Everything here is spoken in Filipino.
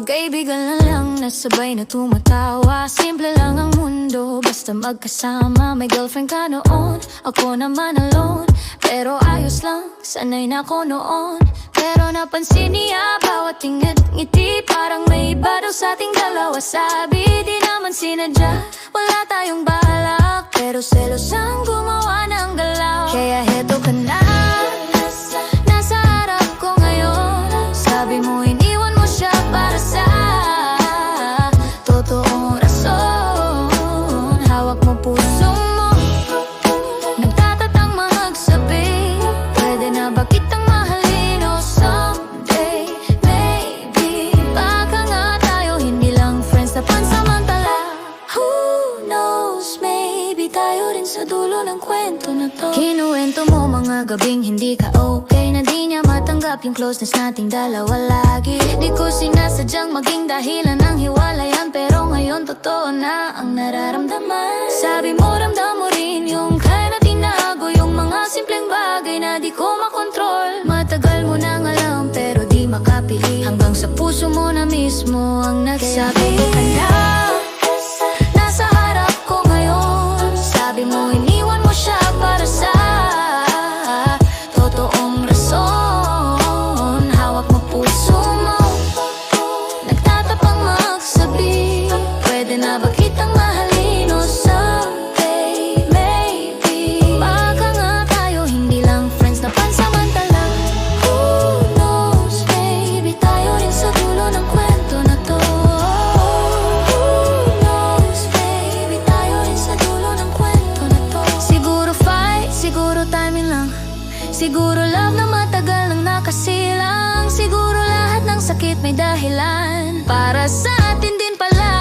Magkaibigan na lang na sabay na tumatawa. Simple lang ang mundo, basta magkasama. May girlfriend ka noon, ako naman alone. Pero ayos lang, sanay na ako noon. Pero napansin niya, bawat ngiti parang may iba daw sa ating dalawa. Sabi, di naman sinadya, wala tayong balak. Pero selos ang gumawa ng galaw. Kaya heto ka na, nasa harap ko ngayon. Sabi mo iniwan mo siya para sa totoong rason. Hawak mo puso mo, nagtatatang magsabi, pwede na ba kitang mahalin o someday, maybe. Baka nga tayo hindi lang friends na pansamantala. Who knows, maybe tayo rin sa dulo ng kwento na to. Kinuwento mo mga gabing hindi ka okay, na di niya matanggap yung closeness nating dalawa lagi. Di ko sinasadyang maging dahilan ng hiwalayan, pero ngayon totoo na ang nararamdaman. Sabi mo ramdam mo rin yung kaya na tinago, yung mga simpleng bagay na di ko makontrol. Matagal mo nang alam pero di makapili, hanggang sa puso mo na mismo ang nagsabi ka na. Nasa harap ko ngayon, sabi mo iniwan mo siya para sa totoong rason. Hawak mo puso mo, nagtatapang magsabi, pwede na ba kitang mahalin o someday, maybe. Baka nga tayo hindi lang friends na pansamantala. Who knows, maybe tayo rin sa dulo ng kwento na to. Who knows, maybe tayo rin sa dulo ng kwento na to. Siguro fight, siguro timing lang, siguro love na matagal nang nakasilang. Siguro lahat ng sakit may dahilan, para sa atin din pala.